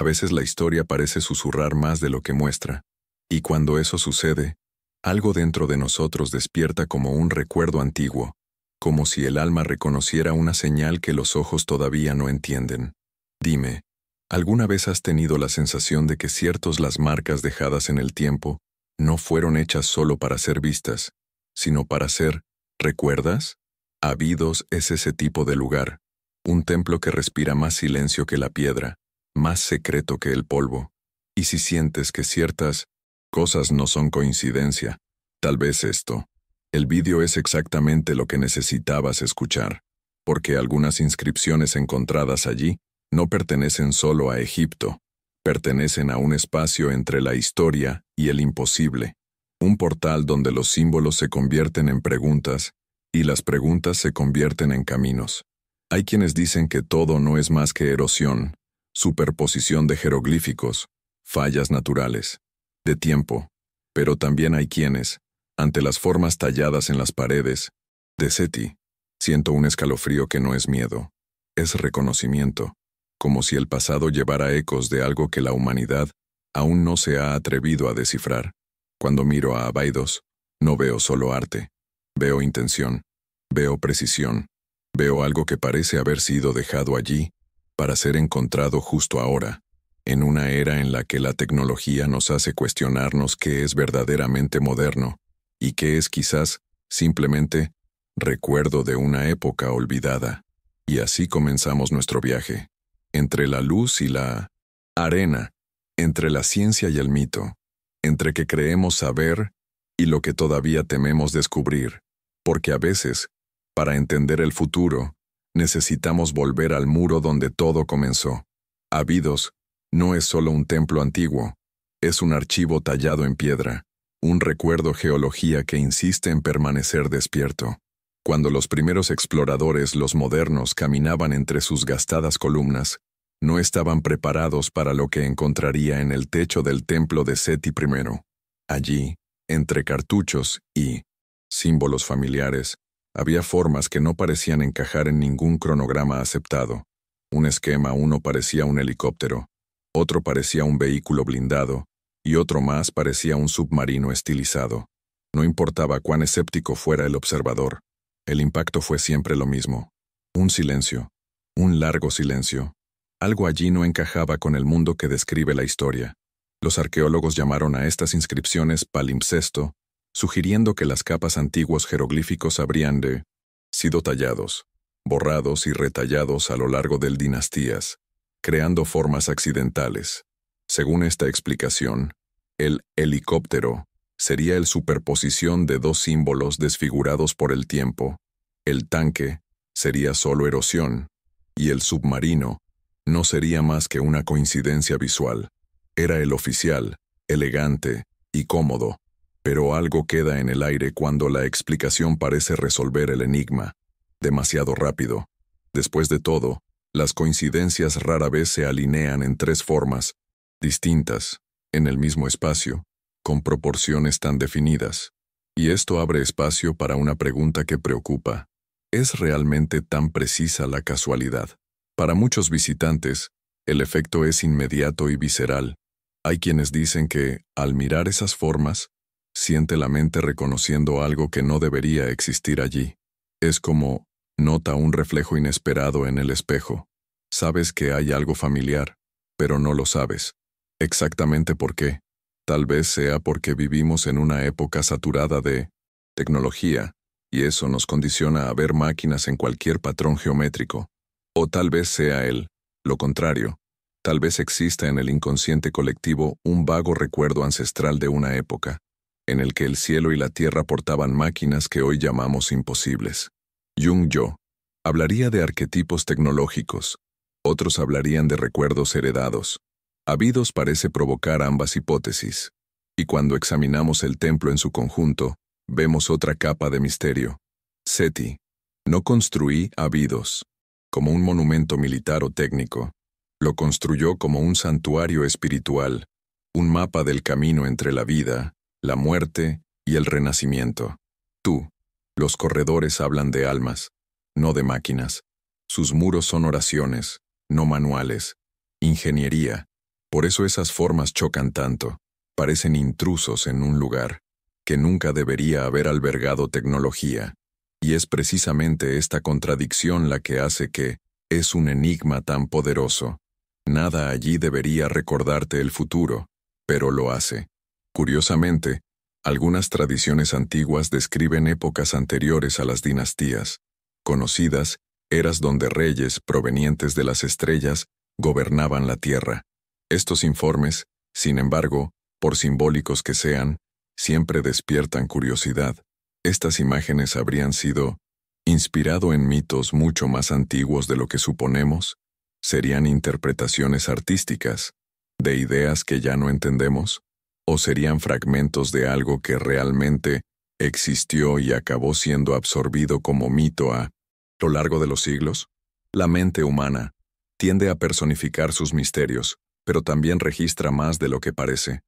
A veces la historia parece susurrar más de lo que muestra, y cuando eso sucede, algo dentro de nosotros despierta como un recuerdo antiguo, como si el alma reconociera una señal que los ojos todavía no entienden. Dime, ¿alguna vez has tenido la sensación de que ciertas las marcas dejadas en el tiempo no fueron hechas solo para ser vistas, sino para ser, ¿recuerdas? Abidos es ese tipo de lugar, un templo que respira más silencio que la piedra, más secreto que el polvo. Y si sientes que ciertas cosas no son coincidencia, tal vez esto. El vídeo es exactamente lo que necesitabas escuchar, porque algunas inscripciones encontradas allí no pertenecen solo a Egipto, pertenecen a un espacio entre la historia y el imposible, un portal donde los símbolos se convierten en preguntas y las preguntas se convierten en caminos. Hay quienes dicen que todo no es más que erosión, superposición de jeroglíficos, fallas naturales, de tiempo, pero también hay quienes, ante las formas talladas en las paredes de Seti, siento un escalofrío que no es miedo, es reconocimiento, como si el pasado llevara ecos de algo que la humanidad aún no se ha atrevido a descifrar. Cuando miro a Abidos, no veo solo arte, veo intención, veo precisión, veo algo que parece haber sido dejado allí para ser encontrado justo ahora, en una era en la que la tecnología nos hace cuestionarnos qué es verdaderamente moderno y qué es quizás simplemente recuerdo de una época olvidada. Y así comenzamos nuestro viaje, entre la luz y la arena, entre la ciencia y el mito, entre que creemos saber y lo que todavía tememos descubrir, porque a veces, para entender el futuro, necesitamos volver al muro donde todo comenzó. Abidos no es solo un templo antiguo, es un archivo tallado en piedra, un recuerdo geología que insiste en permanecer despierto. Cuando los primeros exploradores, los modernos, caminaban entre sus gastadas columnas, no estaban preparados para lo que encontraría en el techo del templo de Seti I. Allí, entre cartuchos y símbolos familiares, había formas que no parecían encajar en ningún cronograma aceptado. Un esquema, uno parecía un helicóptero, otro parecía un vehículo blindado, y otro más parecía un submarino estilizado. No importaba cuán escéptico fuera el observador, el impacto fue siempre lo mismo. Un silencio, un largo silencio. Algo allí no encajaba con el mundo que describe la historia. Los arqueólogos llamaron a estas inscripciones palimpsesto, sugiriendo que las capas antiguos jeroglíficos habrían sido tallados, borrados y retallados a lo largo de dinastías, creando formas accidentales. Según esta explicación, el helicóptero sería la superposición de dos símbolos desfigurados por el tiempo. El tanque sería solo erosión, y el submarino no sería más que una coincidencia visual. Era el oficial, elegante y cómodo, pero algo queda en el aire cuando la explicación parece resolver el enigma. Demasiado rápido. Después de todo, las coincidencias rara vez se alinean en tres formas distintas, en el mismo espacio, con proporciones tan definidas. Y esto abre espacio para una pregunta que preocupa. ¿Es realmente tan precisa la casualidad? Para muchos visitantes, el efecto es inmediato y visceral. Hay quienes dicen que, al mirar esas formas, siente la mente reconociendo algo que no debería existir allí. Es como, nota un reflejo inesperado en el espejo. Sabes que hay algo familiar, pero no lo sabes. ¿Exactamente por qué? Tal vez sea porque vivimos en una época saturada de tecnología, y eso nos condiciona a ver máquinas en cualquier patrón geométrico. O tal vez sea lo contrario. Tal vez exista en el inconsciente colectivo un vago recuerdo ancestral de una época, en el que el cielo y la tierra portaban máquinas que hoy llamamos imposibles. Jung hablaría de arquetipos tecnológicos, otros hablarían de recuerdos heredados. Abidos parece provocar ambas hipótesis, y cuando examinamos el templo en su conjunto, vemos otra capa de misterio. Seti no construí Abidos como un monumento militar o técnico, lo construyó como un santuario espiritual, un mapa del camino entre la vida, la muerte y el renacimiento. Los corredores hablan de almas, no de máquinas. Sus muros son oraciones, no manuales, ingeniería, Por eso esas formas chocan tanto, parecen intrusos en un lugar que nunca debería haber albergado tecnología. Y es precisamente esta contradicción la que hace que es un enigma tan poderoso. Nada allí debería recordarte el futuro, pero lo hace. Curiosamente, algunas tradiciones antiguas describen épocas anteriores a las dinastías, conocidas eras donde reyes provenientes de las estrellas gobernaban la tierra. Estos informes, sin embargo, por simbólicos que sean, siempre despiertan curiosidad. Estas imágenes habrían sido inspirado en mitos mucho más antiguos de lo que suponemos, serían interpretaciones artísticas, de ideas que ya no entendemos, o serían fragmentos de algo que realmente existió y acabó siendo absorbido como mito a lo largo de los siglos. La mente humana tiende a personificar sus misterios, pero también registra más de lo que parece.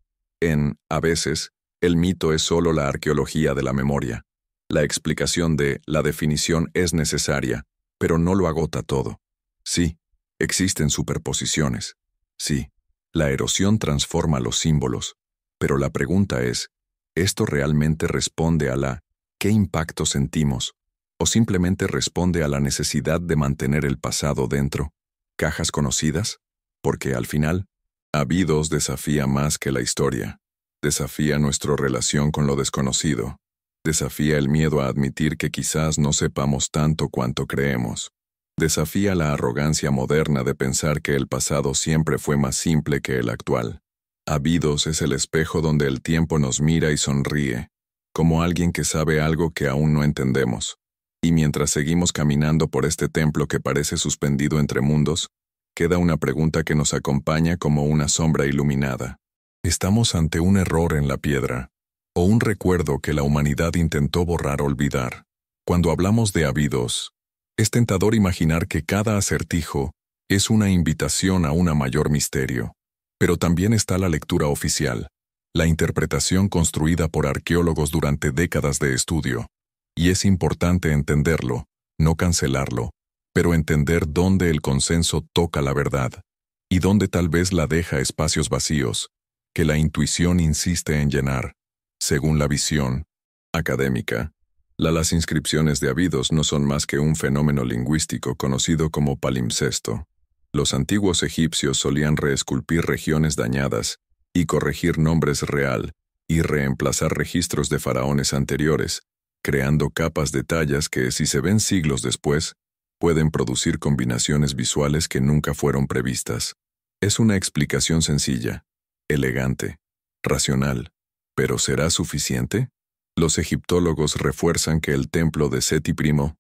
A veces, el mito es solo la arqueología de la memoria. La explicación de la definición es necesaria, pero no lo agota todo. Sí, existen superposiciones. Sí, la erosión transforma los símbolos. Pero la pregunta es, ¿esto realmente responde a la ¿qué impacto sentimos? ¿O simplemente responde a la necesidad de mantener el pasado dentro? ¿Cajas conocidas? Porque al final, Abidos desafía más que la historia. Desafía nuestra relación con lo desconocido. Desafía el miedo a admitir que quizás no sepamos tanto cuanto creemos. Desafía la arrogancia moderna de pensar que el pasado siempre fue más simple que el actual. Abidos es el espejo donde el tiempo nos mira y sonríe, como alguien que sabe algo que aún no entendemos. Y mientras seguimos caminando por este templo que parece suspendido entre mundos, queda una pregunta que nos acompaña como una sombra iluminada. ¿Estamos ante un error en la piedra? ¿O un recuerdo que la humanidad intentó borrar o olvidar? Cuando hablamos de Abidos, es tentador imaginar que cada acertijo es una invitación a un mayor misterio. Pero también está la lectura oficial, la interpretación construida por arqueólogos durante décadas de estudio. Y es importante entenderlo, no cancelarlo, pero entender dónde el consenso toca la verdad, y dónde tal vez la deja espacios vacíos, que la intuición insiste en llenar. Según la visión académica, las inscripciones de Abidos no son más que un fenómeno lingüístico conocido como palimpsesto. Los antiguos egipcios solían reesculpir regiones dañadas y corregir nombres real y reemplazar registros de faraones anteriores, creando capas de tallas que, si se ven siglos después, pueden producir combinaciones visuales que nunca fueron previstas. Es una explicación sencilla, elegante, racional, ¿pero será suficiente? Los egiptólogos refuerzan que el templo de Seti I,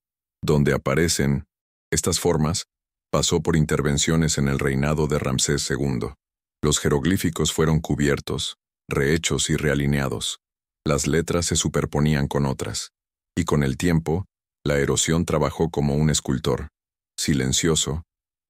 donde aparecen estas formas, pasó por intervenciones en el reinado de Ramsés II. Los jeroglíficos fueron cubiertos, rehechos y realineados. Las letras se superponían con otras. Y con el tiempo, la erosión trabajó como un escultor, silencioso,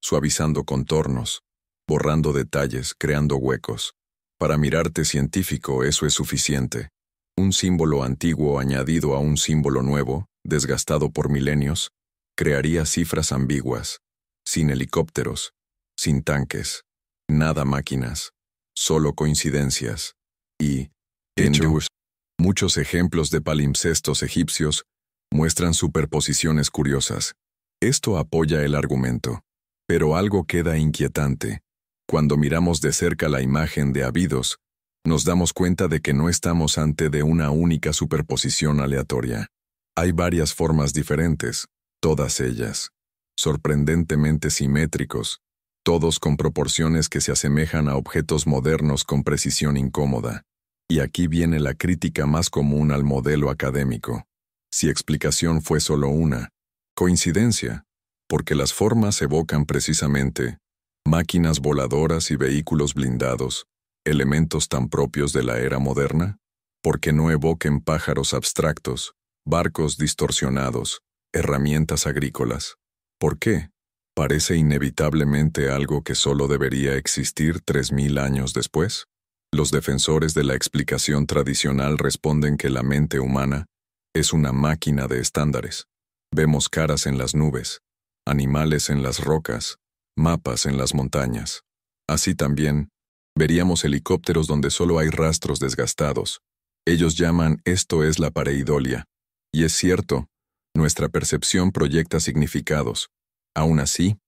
suavizando contornos, borrando detalles, creando huecos. Para mirarte científico eso es suficiente. Un símbolo antiguo añadido a un símbolo nuevo, desgastado por milenios, crearía cifras ambiguas. Sin helicópteros, sin tanques, nada máquinas, solo coincidencias. Y, muchos ejemplos de palimpsestos egipcios muestran superposiciones curiosas. Esto apoya el argumento. Pero algo queda inquietante. Cuando miramos de cerca la imagen de Abidos, nos damos cuenta de que no estamos ante de una única superposición aleatoria. Hay varias formas diferentes, todas ellas sorprendentemente simétricos, todos con proporciones que se asemejan a objetos modernos con precisión incómoda. Y aquí viene la crítica más común al modelo académico. Si explicación fue solo una, coincidencia, porque las formas evocan precisamente máquinas voladoras y vehículos blindados, elementos tan propios de la era moderna, porque no evoquen pájaros abstractos, barcos distorsionados, herramientas agrícolas. ¿Por qué? ¿Parece inevitablemente algo que solo debería existir 3000 años después? Los defensores de la explicación tradicional responden que la mente humana es una máquina de estándares. Vemos caras en las nubes, animales en las rocas, mapas en las montañas. Así también, Veríamos helicópteros donde solo hay rastros desgastados. Ellos llaman esto es la pareidolia. Y es cierto, nuestra percepción proyecta significados. Aún así,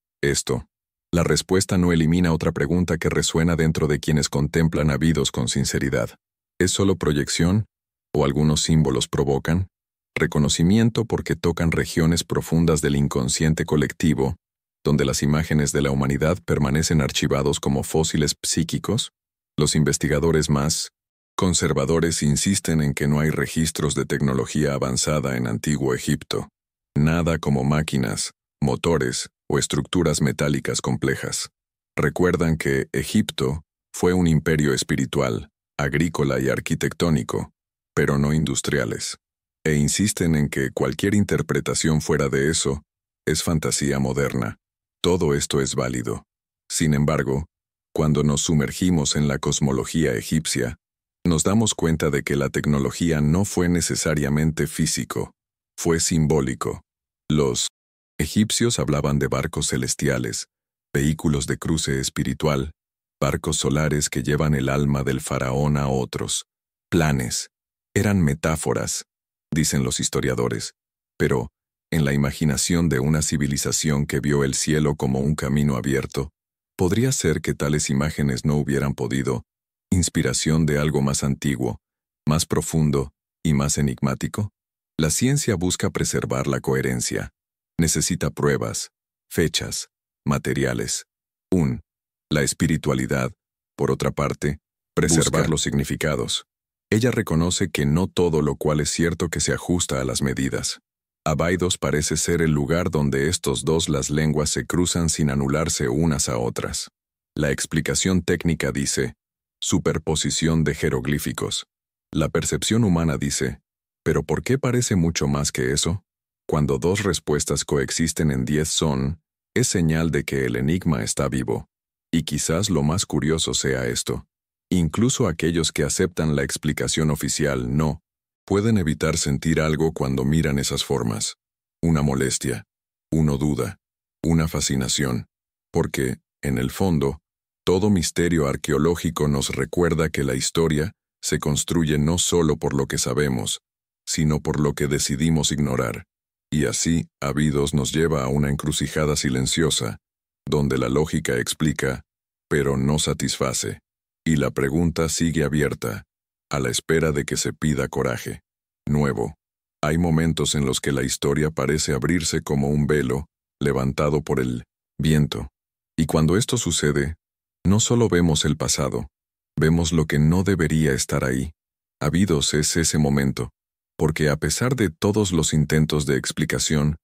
la respuesta no elimina otra pregunta que resuena dentro de quienes contemplan ávidos con sinceridad. ¿Es solo proyección? ¿O algunos símbolos provocan? Reconocimiento porque tocan regiones profundas del inconsciente colectivo, donde las imágenes de la humanidad permanecen archivados como fósiles psíquicos. Los investigadores más conservadores insisten en que no hay registros de tecnología avanzada en Antiguo Egipto. Nada como máquinas, motores o estructuras metálicas complejas. Recuerdan que Egipto fue un imperio espiritual, agrícola y arquitectónico, pero no industriales. E insisten en que cualquier interpretación fuera de eso es fantasía moderna. Todo esto es válido. Sin embargo, cuando nos sumergimos en la cosmología egipcia, nos damos cuenta de que la tecnología no fue necesariamente físico, fue simbólico. Los egipcios hablaban de barcos celestiales, vehículos de cruce espiritual, barcos solares que llevan el alma del faraón a otros. Planes. Eran metáforas, dicen los historiadores, pero, en la imaginación de una civilización que vio el cielo como un camino abierto, podría ser que tales imágenes no hubieran podido, inspiración de algo más antiguo, más profundo y más enigmático. La ciencia busca preservar la coherencia. Necesita pruebas, fechas, materiales. La espiritualidad, por otra parte, preservar los significados. Ella reconoce que no todo lo cual es cierto que se ajusta a las medidas. Abydos parece ser el lugar donde estos dos las lenguas se cruzan sin anularse unas a otras. La explicación técnica dice, superposición de jeroglíficos. La percepción humana dice, ¿pero por qué parece mucho más que eso? Cuando dos respuestas coexisten en 10 es señal de que el enigma está vivo. Y quizás lo más curioso sea esto. Incluso aquellos que aceptan la explicación oficial no pueden evitar sentir algo cuando miran esas formas. Una molestia, una duda, una fascinación. Porque, en el fondo, todo misterio arqueológico nos recuerda que la historia se construye no solo por lo que sabemos, sino por lo que decidimos ignorar. Y así, Abydos nos lleva a una encrucijada silenciosa, donde la lógica explica, pero no satisface. Y la pregunta sigue abierta, a la espera de que se pida coraje. Nuevo. Hay momentos en los que la historia parece abrirse como un velo, levantado por el viento. Y cuando esto sucede, no solo vemos el pasado, vemos lo que no debería estar ahí. Abydos es ese momento, porque a pesar de todos los intentos de explicación,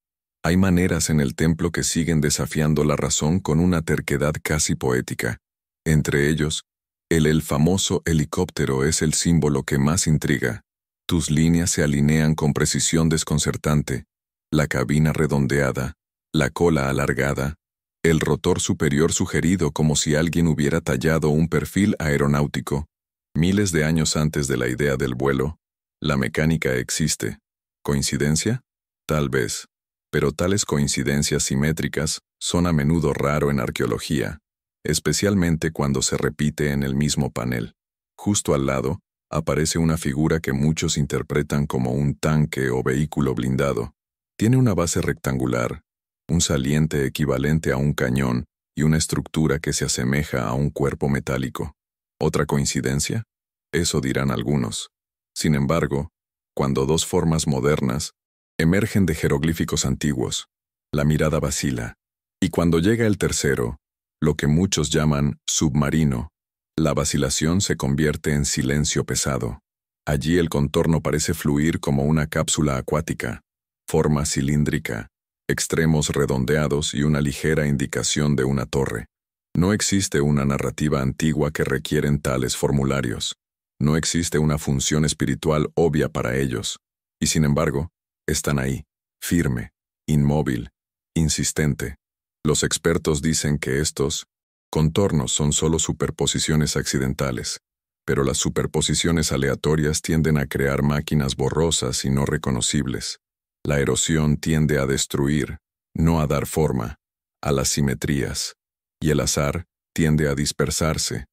hay maneras en el templo que siguen desafiando la razón con una terquedad casi poética. Entre ellos, el famoso helicóptero es el símbolo que más intriga. Tus líneas se alinean con precisión desconcertante, la cabina redondeada, la cola alargada, el rotor superior sugerido como si alguien hubiera tallado un perfil aeronáutico. Miles de años antes de la idea del vuelo, la mecánica existe. ¿Coincidencia? Tal vez. Pero tales coincidencias simétricas son a menudo raro en arqueología, especialmente cuando se repite en el mismo panel. Justo al lado, aparece una figura que muchos interpretan como un tanque o vehículo blindado. Tiene una base rectangular, un saliente equivalente a un cañón y una estructura que se asemeja a un cuerpo metálico. ¿Otra coincidencia? Eso dirán algunos. Sin embargo, cuando dos formas modernas emergen de jeroglíficos antiguos, la mirada vacila. Y cuando llega el tercero, lo que muchos llaman submarino, la vacilación se convierte en silencio pesado. Allí el contorno parece fluir como una cápsula acuática, forma cilíndrica, extremos redondeados y una ligera indicación de una torre. No existe una narrativa antigua que requieren tales formularios. No existe una función espiritual obvia para ellos. Y sin embargo, están ahí, firme, inmóvil, insistente. Los expertos dicen que estos contornos son solo superposiciones accidentales, pero las superposiciones aleatorias tienden a crear máquinas borrosas y no reconocibles. La erosión tiende a destruir, no a dar forma, a las simetrías, y el azar tiende a dispersarse,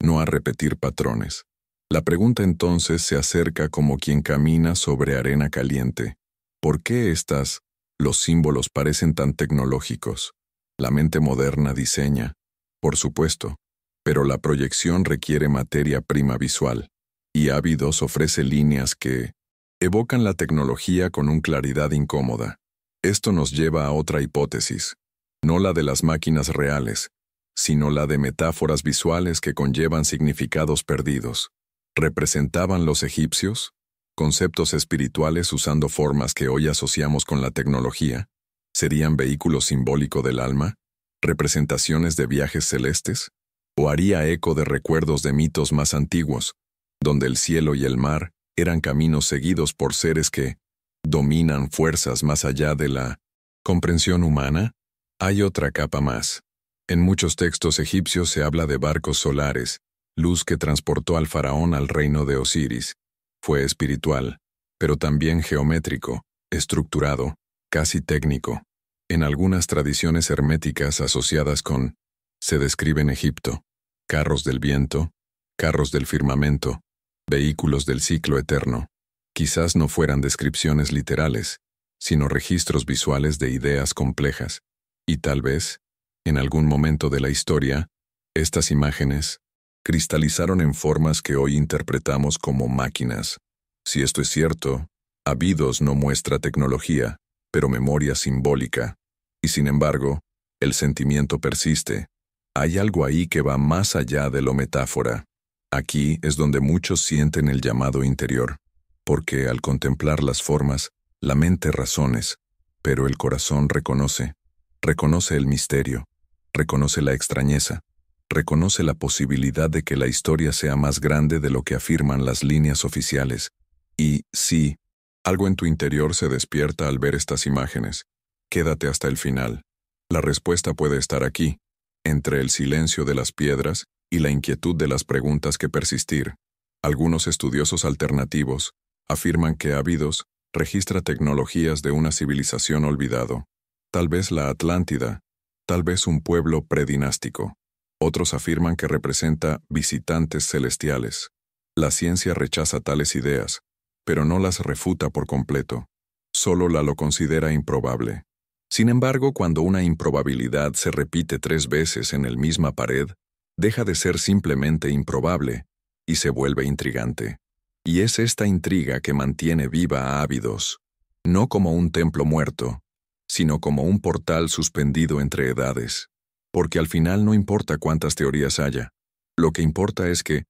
no a repetir patrones. La pregunta entonces se acerca como quien camina sobre arena caliente. ¿Por qué los símbolos parecen tan tecnológicos? La mente moderna diseña, por supuesto, pero la proyección requiere materia prima visual, y Abydos ofrece líneas que evocan la tecnología con una claridad incómoda. Esto nos lleva a otra hipótesis, no la de las máquinas reales, sino la de metáforas visuales que conllevan significados perdidos. ¿Representaban los egipcios conceptos espirituales usando formas que hoy asociamos con la tecnología? ¿Serían vehículos simbólicos del alma? ¿Representaciones de viajes celestes? ¿O haría eco de recuerdos de mitos más antiguos, donde el cielo y el mar eran caminos seguidos por seres que dominan fuerzas más allá de la comprensión humana? Hay otra capa más. En muchos textos egipcios se habla de barcos solares, luz que transportó al faraón al reino de Osiris. Fue espiritual, pero también geométrico, estructurado, casi técnico. En algunas tradiciones herméticas asociadas se describe en Egipto, carros del viento, carros del firmamento, vehículos del ciclo eterno. Quizás no fueran descripciones literales, sino registros visuales de ideas complejas. Y tal vez, en algún momento de la historia, estas imágenes cristalizaron en formas que hoy interpretamos como máquinas. Si esto es cierto, Abydos no muestra tecnología, pero memoria simbólica. Y sin embargo, el sentimiento persiste. Hay algo ahí que va más allá de lo metáfora. Aquí es donde muchos sienten el llamado interior, porque al contemplar las formas, la mente razones, pero el corazón reconoce el misterio, reconoce la extrañeza, reconoce la posibilidad de que la historia sea más grande de lo que afirman las líneas oficiales. Y sí, algo en tu interior se despierta al ver estas imágenes. Quédate hasta el final. La respuesta puede estar aquí, entre el silencio de las piedras y la inquietud de las preguntas que persistir. Algunos estudiosos alternativos afirman que Abydos registra tecnologías de una civilización olvidado. Tal vez la Atlántida, tal vez un pueblo predinástico. Otros afirman que representa visitantes celestiales. La ciencia rechaza tales ideas, pero no las refuta por completo. Solo lo considera improbable. Sin embargo, cuando una improbabilidad se repite 3 veces en la misma pared, deja de ser simplemente improbable y se vuelve intrigante. Y es esta intriga que mantiene viva a Abydos, no como un templo muerto, sino como un portal suspendido entre edades. Porque al final no importa cuántas teorías haya, lo que importa es que,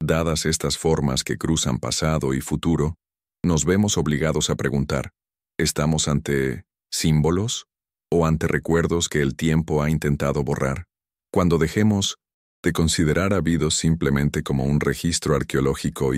dadas estas formas que cruzan pasado y futuro, nos vemos obligados a preguntar, ¿estamos ante símbolos o ante recuerdos que el tiempo ha intentado borrar? Cuando dejemos de considerar a Abydos simplemente como un registro arqueológico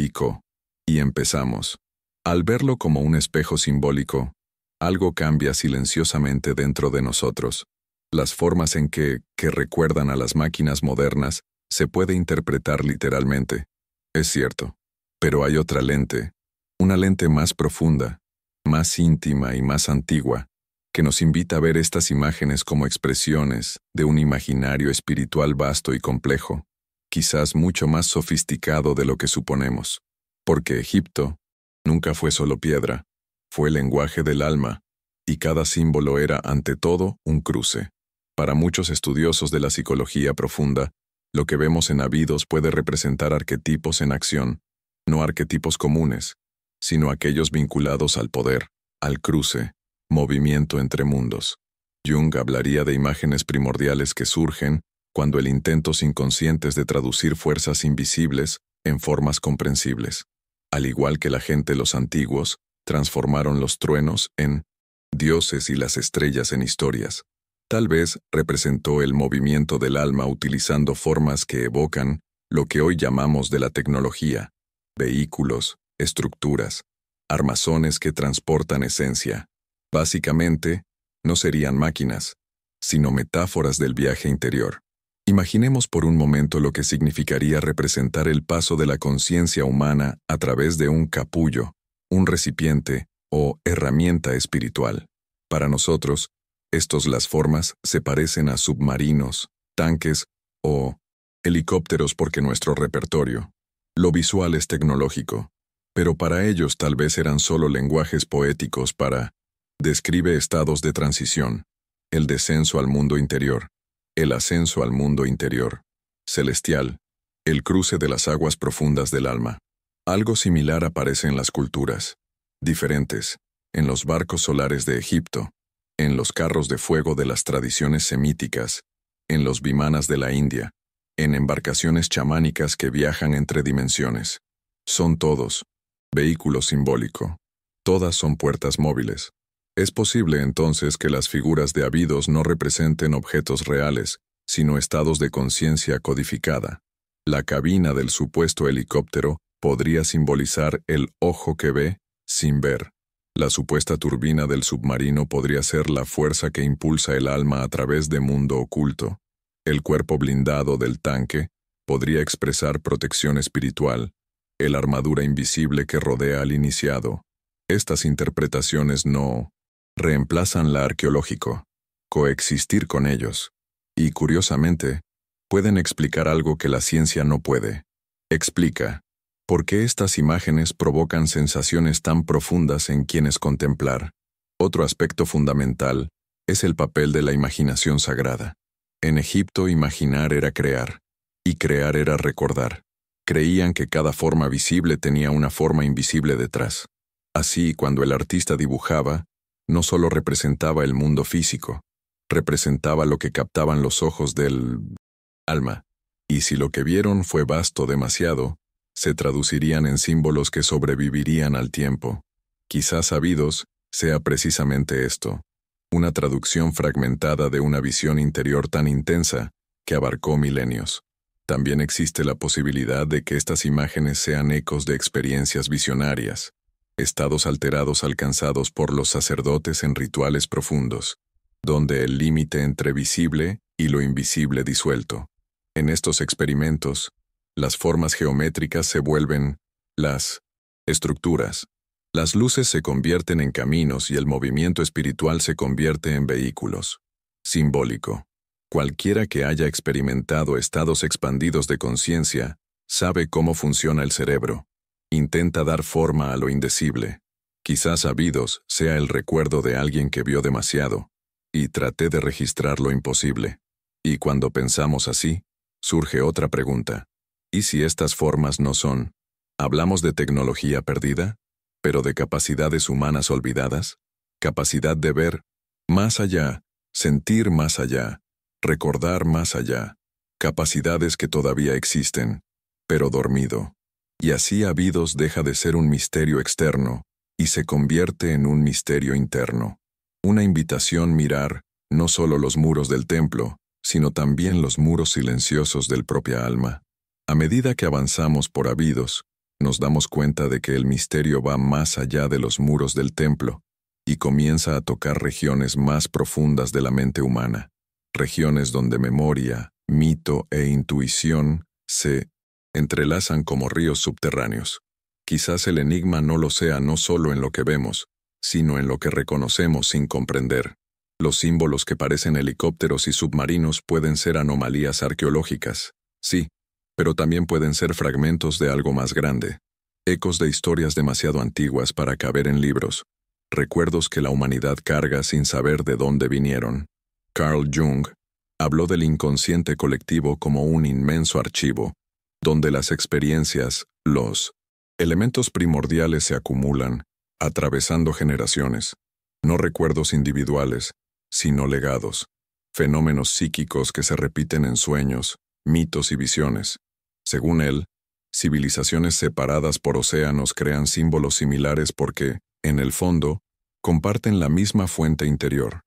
y empezamos, al verlo como un espejo simbólico, algo cambia silenciosamente dentro de nosotros. Las formas en que recuerdan a las máquinas modernas se puede interpretar literalmente. Es cierto, pero hay otra lente, una lente más profunda, más íntima y más antigua, que nos invita a ver estas imágenes como expresiones de un imaginario espiritual vasto y complejo, quizás mucho más sofisticado de lo que suponemos. Porque Egipto nunca fue solo piedra, fue el lenguaje del alma, y cada símbolo era, ante todo, un cruce. Para muchos estudiosos de la psicología profunda, lo que vemos en Abydos puede representar arquetipos en acción, no arquetipos comunes, sino aquellos vinculados al poder, al cruce, movimiento entre mundos. Jung hablaría de imágenes primordiales que surgen cuando el intentos inconscientes de traducir fuerzas invisibles en formas comprensibles. Al igual que la gente los antiguos, transformaron los truenos en dioses y las estrellas en historias. Tal vez representó el movimiento del alma utilizando formas que evocan lo que hoy llamamos de la tecnología, vehículos, estructuras, armazones que transportan esencia. Básicamente, no serían máquinas, sino metáforas del viaje interior. Imaginemos por un momento lo que significaría representar el paso de la conciencia humana a través de un capullo, un recipiente o herramienta espiritual. Para nosotros, las formas se parecen a submarinos, tanques o Helicópteros porque nuestro repertorio. Lo visual es tecnológico, pero para ellos tal vez eran solo lenguajes poéticos para describe estados de transición, el descenso al mundo interior, el ascenso al mundo interior, celestial, el cruce de las aguas profundas del alma. Algo similar aparece en las culturas, diferentes, en los barcos solares de Egipto, en los carros de fuego de las tradiciones semíticas, en los vimanas de la India, en embarcaciones chamánicas que viajan entre dimensiones. Son todos vehículo simbólico. Todas son puertas móviles. Es posible entonces que las figuras de Abidos no representen objetos reales, sino estados de conciencia codificada. La cabina del supuesto helicóptero podría simbolizar el ojo que ve sin ver. La supuesta turbina del submarino podría ser la fuerza que impulsa el alma a través de mundo oculto. El cuerpo blindado del tanque podría expresar protección espiritual, el armadura invisible que rodea al iniciado. Estas interpretaciones no reemplazan la arqueológico, coexistir con ellos, y curiosamente, pueden explicar algo que la ciencia no puede. Explica por qué estas imágenes provocan sensaciones tan profundas en quienes contemplar. Otro aspecto fundamental es el papel de la imaginación sagrada. En Egipto, imaginar era crear, y crear era recordar. Creían que cada forma visible tenía una forma invisible detrás. Así, cuando el artista dibujaba, no solo representaba el mundo físico, representaba lo que captaban los ojos del alma. Y si lo que vieron fue vasto demasiado, se traducirían en símbolos que sobrevivirían al tiempo. Quizás Abidos sea precisamente esto, una traducción fragmentada de una visión interior tan intensa que abarcó milenios. También existe la posibilidad de que estas imágenes sean ecos de experiencias visionarias, estados alterados alcanzados por los sacerdotes en rituales profundos, donde el límite entre visible y lo invisible disuelto. En estos experimentos, las formas geométricas se vuelven las estructuras, las luces se convierten en caminos y el movimiento espiritual se convierte en vehículos. Simbólico. Cualquiera que haya experimentado estados expandidos de conciencia sabe cómo funciona el cerebro. Intenta dar forma a lo indecible. Quizás Abidos sea el recuerdo de alguien que vio demasiado, y traté de registrar lo imposible. Y cuando pensamos así, surge otra pregunta. ¿Y si estas formas no son? ¿Hablamos de tecnología perdida? ¿Pero de capacidades humanas olvidadas? Capacidad de ver más allá, sentir más allá, recordar más allá. Capacidades que todavía existen, pero dormido. Y así Abidos deja de ser un misterio externo y se convierte en un misterio interno. Una invitación a mirar no solo los muros del templo, sino también los muros silenciosos del propia alma. A medida que avanzamos por Abidos, nos damos cuenta de que el misterio va más allá de los muros del templo y comienza a tocar regiones más profundas de la mente humana, regiones donde memoria, mito e intuición se entrelazan como ríos subterráneos. Quizás el enigma no lo sea no solo en lo que vemos, sino en lo que reconocemos sin comprender. Los símbolos que parecen helicópteros y submarinos pueden ser anomalías arqueológicas, sí, pero también pueden ser fragmentos de algo más grande, ecos de historias demasiado antiguas para caber en libros, recuerdos que la humanidad carga sin saber de dónde vinieron. Carl Jung habló del inconsciente colectivo como un inmenso archivo, donde las experiencias, los elementos primordiales se acumulan, atravesando generaciones, no recuerdos individuales, sino legados, fenómenos psíquicos que se repiten en sueños, mitos y visiones. Según él, civilizaciones separadas por océanos crean símbolos similares porque, en el fondo, comparten la misma fuente interior.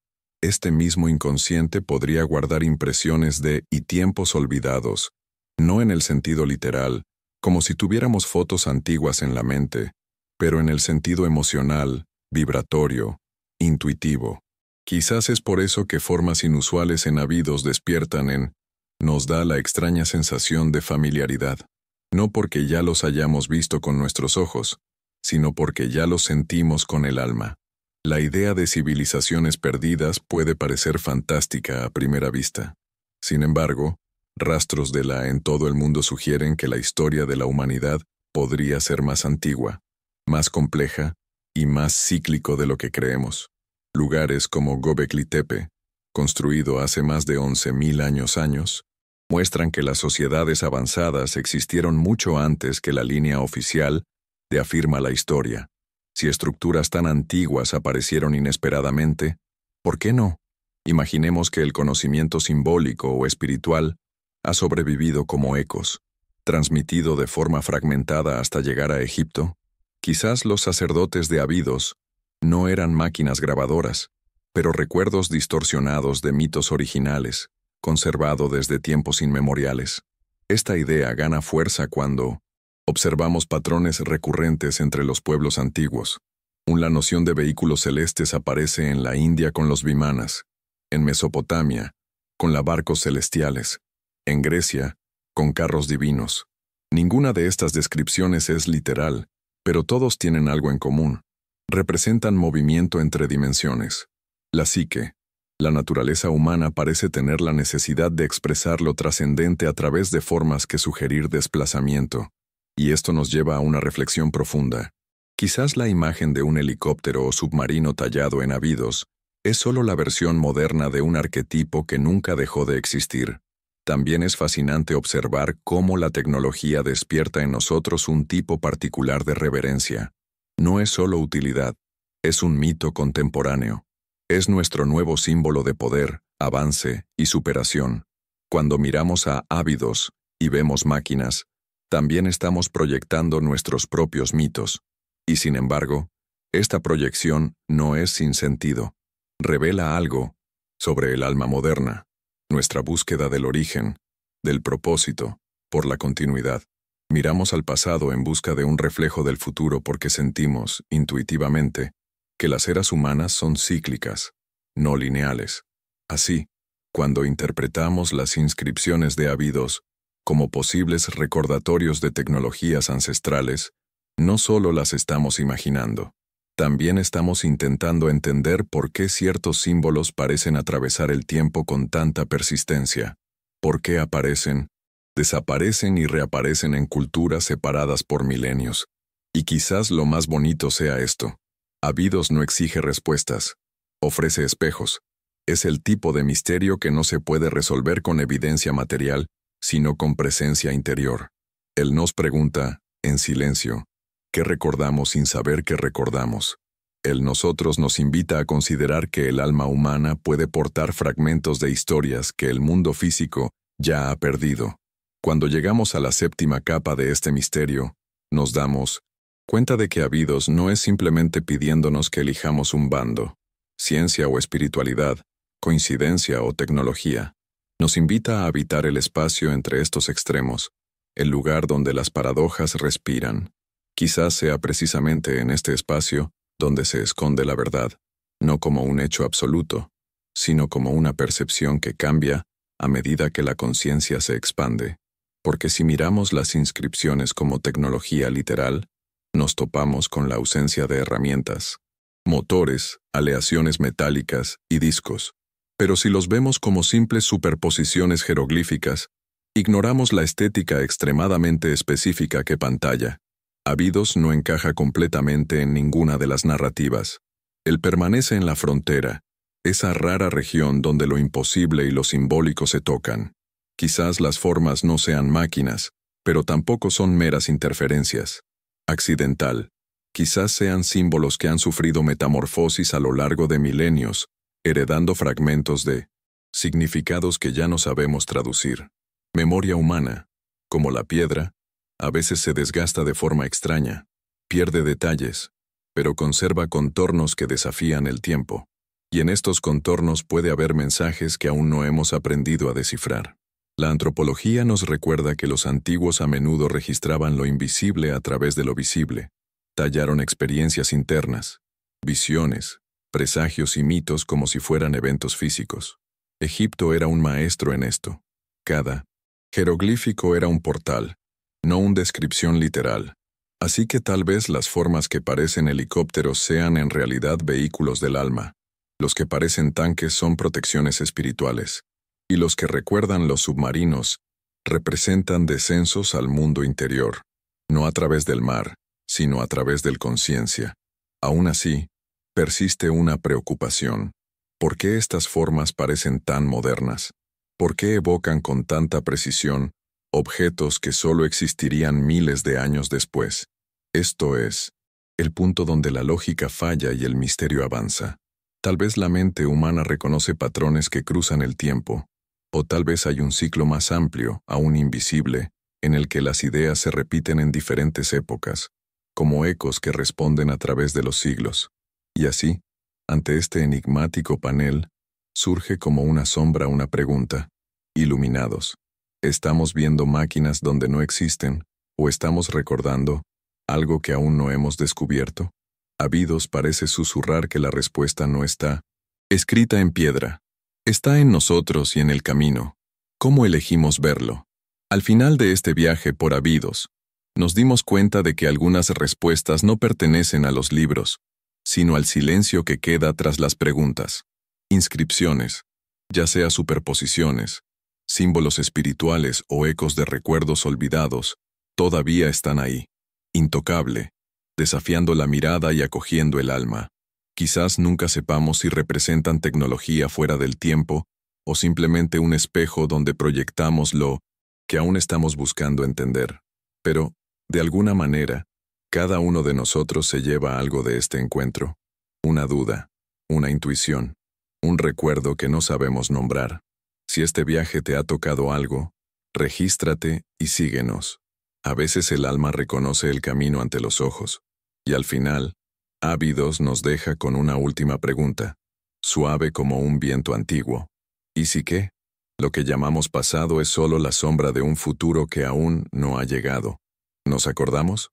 Este mismo inconsciente podría guardar impresiones de y tiempos olvidados, no en el sentido literal, como si tuviéramos fotos antiguas en la mente, pero en el sentido emocional, vibratorio, intuitivo. Quizás es por eso que formas inusuales en Abidos despiertan nos da la extraña sensación de familiaridad, no porque ya los hayamos visto con nuestros ojos, sino porque ya los sentimos con el alma. La idea de civilizaciones perdidas puede parecer fantástica a primera vista. Sin embargo, Rastros de la en todo el mundo sugieren que la historia de la humanidad podría ser más antigua, más compleja y más cíclico de lo que creemos. Lugares como Göbekli Tepe, construido hace más de 11.000 años, muestran que las sociedades avanzadas existieron mucho antes que la línea oficial de afirma la historia. Si estructuras tan antiguas aparecieron inesperadamente, ¿por qué no? Imaginemos que el conocimiento simbólico o espiritual ha sobrevivido como ecos, transmitido de forma fragmentada hasta llegar a Egipto. Quizás los sacerdotes de Abidos no eran máquinas grabadoras, pero recuerdos distorsionados de mitos originales, conservado desde tiempos inmemoriales. Esta idea gana fuerza cuando observamos patrones recurrentes entre los pueblos antiguos. La noción de vehículos celestes aparece en la India con los vimanas, en Mesopotamia, con los barcos celestiales, en Grecia, con carros divinos. Ninguna de estas descripciones es literal, pero todos tienen algo en común. Representan movimiento entre dimensiones. La psique, la naturaleza humana parece tener la necesidad de expresar lo trascendente a través de formas que sugerir desplazamiento. Y esto nos lleva a una reflexión profunda. Quizás la imagen de un helicóptero o submarino tallado en Abidos es solo la versión moderna de un arquetipo que nunca dejó de existir. También es fascinante observar cómo la tecnología despierta en nosotros un tipo particular de reverencia. No es solo utilidad, es un mito contemporáneo. Es nuestro nuevo símbolo de poder, avance y superación. Cuando miramos a Abidos y vemos máquinas, también estamos proyectando nuestros propios mitos. Y sin embargo, esta proyección no es sin sentido. Revela algo sobre el alma moderna, nuestra búsqueda del origen, del propósito, por la continuidad. Miramos al pasado en busca de un reflejo del futuro porque sentimos, intuitivamente, que las eras humanas son cíclicas, no lineales. Así, cuando interpretamos las inscripciones de Abidos como posibles recordatorios de tecnologías ancestrales, no solo las estamos imaginando, también estamos intentando entender por qué ciertos símbolos parecen atravesar el tiempo con tanta persistencia, por qué aparecen, desaparecen y reaparecen en culturas separadas por milenios. Y quizás lo más bonito sea esto. Abidos no exige respuestas, ofrece espejos. Es el tipo de misterio que no se puede resolver con evidencia material, sino con presencia interior. Él nos pregunta, en silencio, ¿qué recordamos sin saber qué recordamos? Él nosotros nos invita a considerar que el alma humana puede portar fragmentos de historias que el mundo físico ya ha perdido. Cuando llegamos a la séptima capa de este misterio, nos damos cuenta de que Abidos no es simplemente pidiéndonos que elijamos un bando, ciencia o espiritualidad, coincidencia o tecnología. Nos invita a habitar el espacio entre estos extremos, el lugar donde las paradojas respiran. Quizás sea precisamente en este espacio donde se esconde la verdad, no como un hecho absoluto, sino como una percepción que cambia a medida que la conciencia se expande. Porque si miramos las inscripciones como tecnología literal, nos topamos con la ausencia de herramientas, motores, aleaciones metálicas y discos. Pero si los vemos como simples superposiciones jeroglíficas, ignoramos la estética extremadamente específica que pantalla. Abidos no encaja completamente en ninguna de las narrativas. Él permanece en la frontera, esa rara región donde lo imposible y lo simbólico se tocan. Quizás las formas no sean máquinas, pero tampoco son meras interferencias. Accidental. Quizás sean símbolos que han sufrido metamorfosis a lo largo de milenios, heredando fragmentos de significados que ya no sabemos traducir. Memoria humana, como la piedra, a veces se desgasta de forma extraña, pierde detalles, pero conserva contornos que desafían el tiempo. Y en estos contornos puede haber mensajes que aún no hemos aprendido a descifrar. La antropología nos recuerda que los antiguos a menudo registraban lo invisible a través de lo visible. Tallaron experiencias internas, visiones, presagios y mitos como si fueran eventos físicos. Egipto era un maestro en esto. Cada jeroglífico era un portal, no una descripción literal. Así que tal vez las formas que parecen helicópteros sean en realidad vehículos del alma. Los que parecen tanques son protecciones espirituales. Y los que recuerdan los submarinos representan descensos al mundo interior, no a través del mar, sino a través del conciencia. Aún así, persiste una preocupación. ¿Por qué estas formas parecen tan modernas? ¿Por qué evocan con tanta precisión objetos que solo existirían miles de años después? Esto es el punto donde la lógica falla y el misterio avanza. Tal vez la mente humana reconoce patrones que cruzan el tiempo, o tal vez hay un ciclo más amplio, aún invisible, en el que las ideas se repiten en diferentes épocas, como ecos que responden a través de los siglos. Y así, ante este enigmático panel, surge como una sombra una pregunta. Iluminados, ¿estamos viendo máquinas donde no existen, o estamos recordando algo que aún no hemos descubierto? Abidos parece susurrar que la respuesta no está escrita en piedra. Está en nosotros y en el camino. ¿Cómo elegimos verlo? Al final de este viaje por Abidos, nos dimos cuenta de que algunas respuestas no pertenecen a los libros, sino al silencio que queda tras las preguntas. Inscripciones, ya sea superposiciones, símbolos espirituales o ecos de recuerdos olvidados, todavía están ahí, intocable, desafiando la mirada y acogiendo el alma. Quizás nunca sepamos si representan tecnología fuera del tiempo o simplemente un espejo donde proyectamos lo que aún estamos buscando entender. Pero, de alguna manera, cada uno de nosotros se lleva algo de este encuentro. Una duda, una intuición, un recuerdo que no sabemos nombrar. Si este viaje te ha tocado algo, regístrate y síguenos. A veces el alma reconoce el camino ante los ojos, y al final, Ávidos nos deja con una última pregunta, suave como un viento antiguo. ¿Y si qué? Lo que llamamos pasado es solo la sombra de un futuro que aún no ha llegado. ¿Nos acordamos?